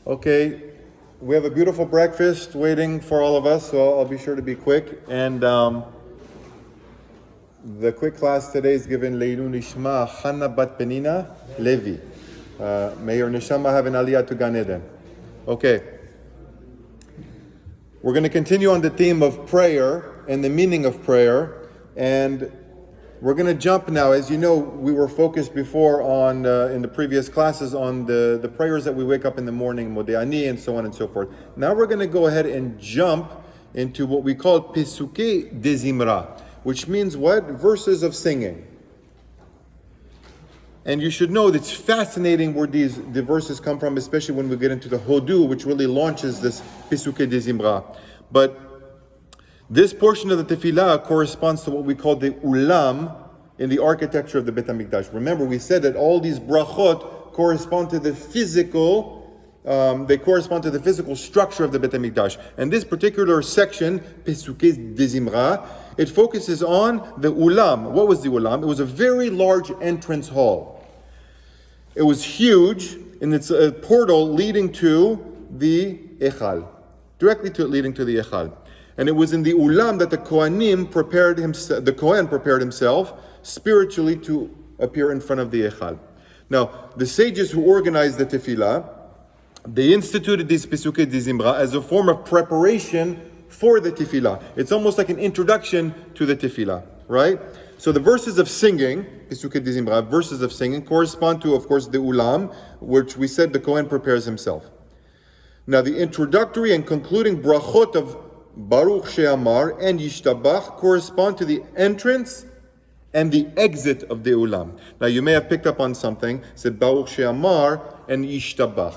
Okay, we have a beautiful breakfast waiting for all of us, so I'll be sure to be quick. And the quick class today is given Leilu Nishma Hannah Bat Penina Levi. May your neshama have an aliyah to Gan Eden. Okay, we're going to continue on the theme of prayer and the meaning of prayer, and we're going to jump now. As you know, we were focused before on, in the previous classes, on the prayers that we wake up in the morning, Modeh Ani, and so on and so forth. Now we're going to go ahead and jump into what we call Pesukei de Zimra, which means what? Verses of singing. And you should know that it's fascinating where the verses come from, especially when we get into the Hodu, which really launches this Pesukei de Zimra. But this portion of the tefillah corresponds to what we call the ulam in the architecture of the Bet HaMikdash. Remember, we said that all these brachot correspond to the physical, structure of the Bet HaMikdash. And this particular section, Pesukei de Zimra, it focuses on the ulam. What was the ulam? It was a very large entrance hall. It was huge, and it's a portal leading to the Echal, leading to the Echal. And it was in the ulam that the Kohen prepared himself spiritually to appear in front of the Echal. Now, the sages who organized the tefillah, they instituted this Pesukei de Zimra as a form of preparation for the tefillah. It's almost like an introduction to the tefillah, right? So the verses of singing, Pesukei de Zimra, verses of singing, correspond to, of course, the ulam, which we said the Kohen prepares himself. Now, the introductory and concluding brachot of Baruch She'amar and Yishtabach correspond to the entrance and the exit of the ulam. Now you may have picked up on something, said Baruch She'amar and Yishtabach.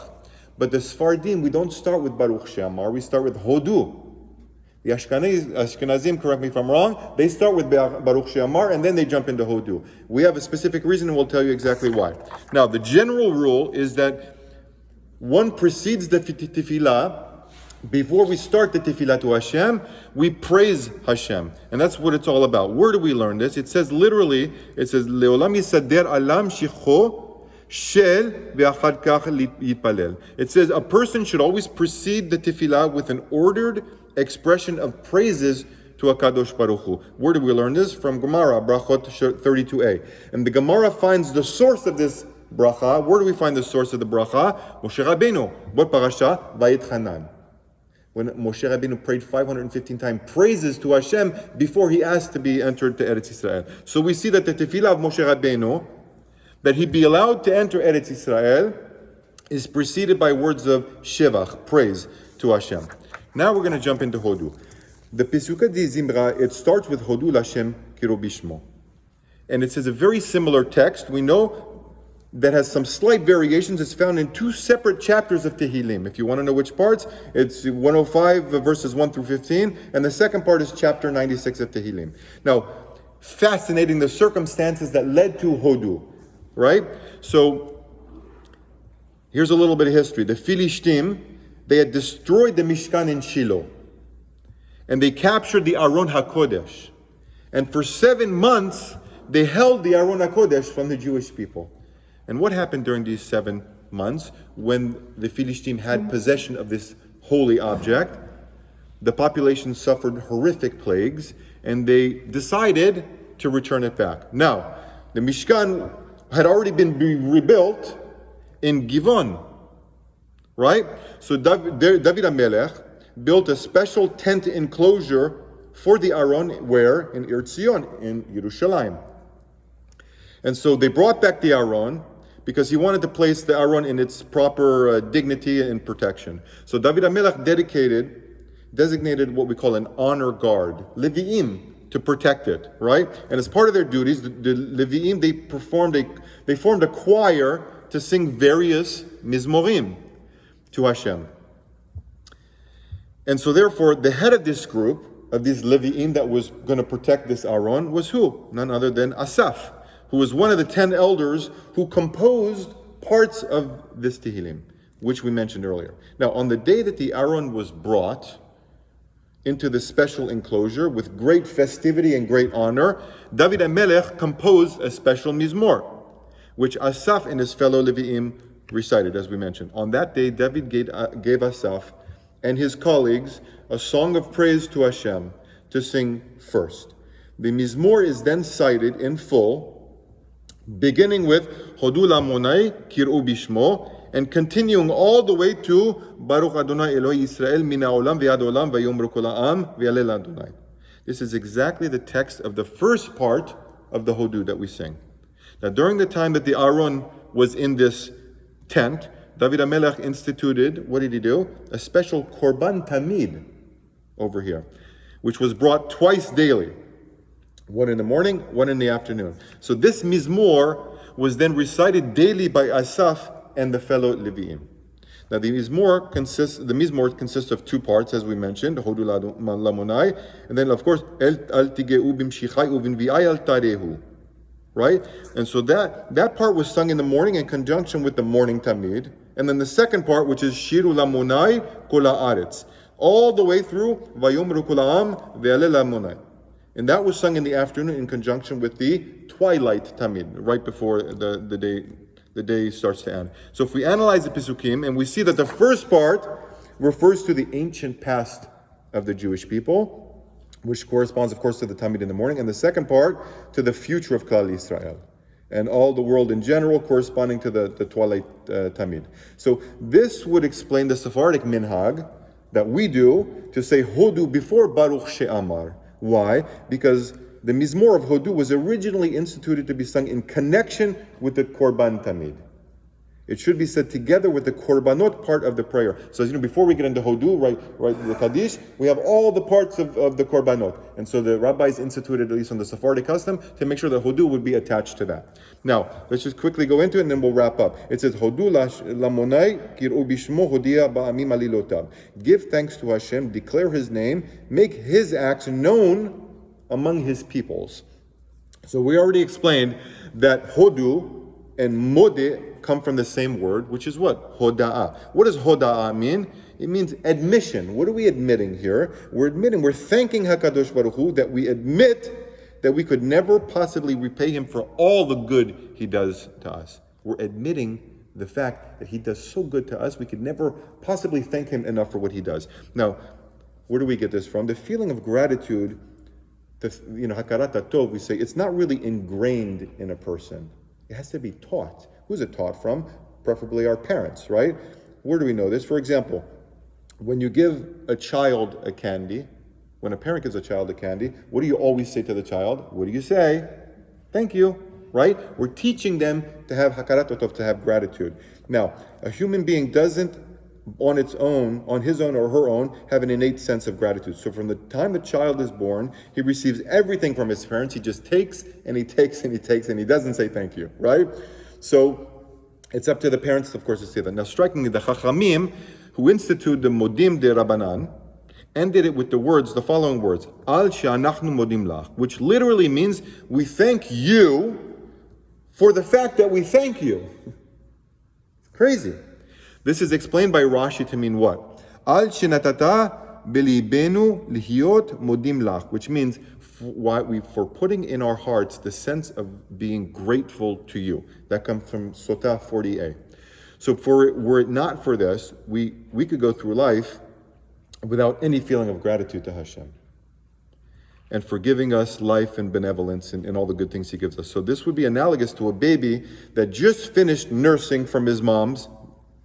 But the Sfardim, we don't start with Baruch She'amar, we start with Hodu. The Ashkenazim, correct me if I'm wrong, they start with Baruch She'amar and then they jump into Hodu. We have a specific reason and we'll tell you exactly why. Now the general rule is that one precedes the tefillah. Before we start the tefillah to Hashem, we praise Hashem. And that's what it's all about. Where do we learn this? It says literally, Leolam yisader alam shicho shel ve'achad kach yitpalel. It says a person should always precede the tefillah with an ordered expression of praises to HaKadosh Baruch Hu. Where do we learn this? From Gemara, Brachot 32a. And the Gemara finds the source of this bracha. Where do we find the source of the bracha? Moshe Rabbeinu. What parasha? Vayet Hanan. When Moshe Rabbeinu prayed 515 times praises to Hashem before he asked to be entered to Eretz Israel. So we see that the tefillah of Moshe Rabbeinu, that he be allowed to enter Eretz Israel, is preceded by words of shevach, praise to Hashem. Now we're going to jump into Hodu. The Pesukei de Zimra, it starts with Hodu Lashem Kirobishmo. And it says a very similar text. We know that has some slight variations. It's found in two separate chapters of Tehillim. If you want to know which parts, it's 105 verses 1 through 15, and the second part is chapter 96 of Tehillim. Now, fascinating the circumstances that led to Hodu, right? So, here's a little bit of history. The Philistine, they had destroyed the Mishkan in Shiloh, and they captured the Aron HaKodesh. And for 7 months, they held the Aron HaKodesh from the Jewish people. And what happened during these 7 months when the Philistine had possession of this holy object? The population suffered horrific plagues and they decided to return it back. Now, the Mishkan had already been rebuilt in Givon, right? So David HaMelech built a special tent enclosure for the Aron where? In Ir Tzion, in Yerushalayim. And so they brought back the Aron, because he wanted to place the Aron in its proper dignity and protection. So David HaMelech designated what we call an honor guard, Levi'im, to protect it, right? And as part of their duties, the Levi'im, they formed a choir to sing various mizmorim to Hashem. And so therefore, the head of this group, of these Levi'im that was going to protect this Aron, was who? None other than Asaph, who was one of the 10 elders who composed parts of this Tehillim, which we mentioned earlier. Now, on the day that the Aron was brought into the special enclosure with great festivity and great honor, David HaMelech composed a special mizmor, which Asaph and his fellow Levi'im recited, as we mentioned. On that day, David gave Asaph and his colleagues a song of praise to Hashem to sing first. The Mizmor is then cited in full, beginning with Hodu lamonai kir'u bishmo, and continuing all the way to Baruch Adonai Elohei Yisrael min ha'olam v'yad olam v'yomru kol ha'am v'yalel Adonai. This is exactly the text of the first part of the Hodu that we sing. Now, during the time that the Aron was in this tent, David HaMelech instituted, what did he do? A special Korban Tamid over here, which was brought twice daily. One in the morning, one in the afternoon. So this Mizmor was then recited daily by Asaph and the fellow Leviim. Now the Mizmor consists of two parts, as we mentioned, Hodu lamonai, and then of course El tigeu bimshichai uvinvi'ai al tarehu. Right? And so that part was sung in the morning in conjunction with the morning Tamid. And then the second part, which is Shiru lamonai kol haaretz, all the way through Vayomru kol ha'am ve'alel lamonai. And that was sung in the afternoon in conjunction with the twilight Tamid, right before the day starts to end. So if we analyze the Pesukim, and we see that the first part refers to the ancient past of the Jewish people, which corresponds, of course, to the Tamid in the morning, and the second part to the future of Klal Yisrael, and all the world in general corresponding to the twilight Tamid. So this would explain the Sephardic minhag that we do to say Hodu before Baruch She'amar. Why? Because the Mizmor of Hodu was originally instituted to be sung in connection with the Korban Tamid. It should be said together with the Korbanot part of the prayer. So as you know, before we get into Hodu, right, the Kaddish, we have all the parts of the Korbanot. And so the rabbis instituted, at least on the Sephardic custom, to make sure that Hodu would be attached to that. Now, let's just quickly go into it and then we'll wrap up. It says, Hodu lamonai kir'u bishmo hodia ba'amim alilotav. Give thanks to Hashem, declare His name, make His acts known among His peoples. So we already explained that Hodu and Modeh come from the same word, which is what? Hoda'ah. What does Hoda'ah mean? It means admission. What are we admitting here? We're thanking HaKadosh Baruch Hu that we admit that we could never possibly repay Him for all the good He does to us. We're admitting the fact that He does so good to us, we could never possibly thank Him enough for what He does. Now, where do we get this from? The feeling of gratitude, Hakarat Tov, we say, it's not really ingrained in a person. It has to be taught. Who's it taught from? Preferably our parents, right? Where do we know this? For example, when you give a child a candy, when a parent gives a child a candy, what do you always say to the child? What do you say? Thank you, right? We're teaching them to have hakarat tov, to have gratitude. Now, a human being doesn't on his own or her own, have an innate sense of gratitude. So from the time the child is born, he receives everything from his parents. He just takes and he takes and he takes and he doesn't say thank you, right? So it's up to the parents, of course, to say that. Now, strikingly, the Chachamim, who instituted the Modim de Rabbanan, ended it with the following words, Al she'anachnu modim lach, which literally means we thank you for the fact that we thank you. It's crazy. This is explained by Rashi to mean what? Al shenatata belibenu lihiot modim lach, which means for putting in our hearts the sense of being grateful to you. That comes from Sotah 40a. So were it not for this, we could go through life without any feeling of gratitude to Hashem and for giving us life and benevolence and all the good things He gives us. So this would be analogous to a baby that just finished nursing from his mom's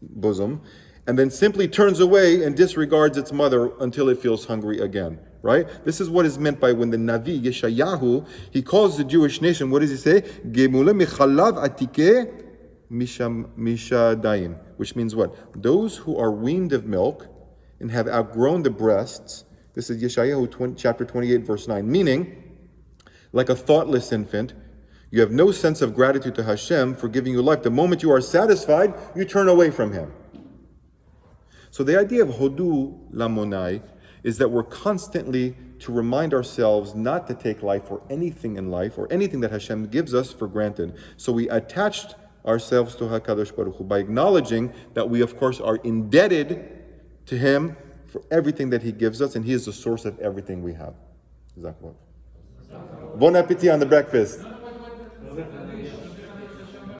bosom and then simply turns away and disregards its mother until it feels hungry again, right? This is what is meant by when the Navi Yeshayahu, he calls the Jewish nation, what does he say? Gemule michalav atike mishadaim, which means what? Those who are weaned of milk and have outgrown the breasts. This is Yeshayahu chapter 28, verse 9, meaning, like a thoughtless infant, you have no sense of gratitude to Hashem for giving you life. The moment you are satisfied, you turn away from Him. So the idea of Hodu Lamonai is that we're constantly to remind ourselves not to take life or anything in life or anything that Hashem gives us for granted. So we attached ourselves to HaKadosh Baruch Hu by acknowledging that we, of course, are indebted to Him for everything that He gives us, and He is the source of everything we have. Bon appetit on the breakfast.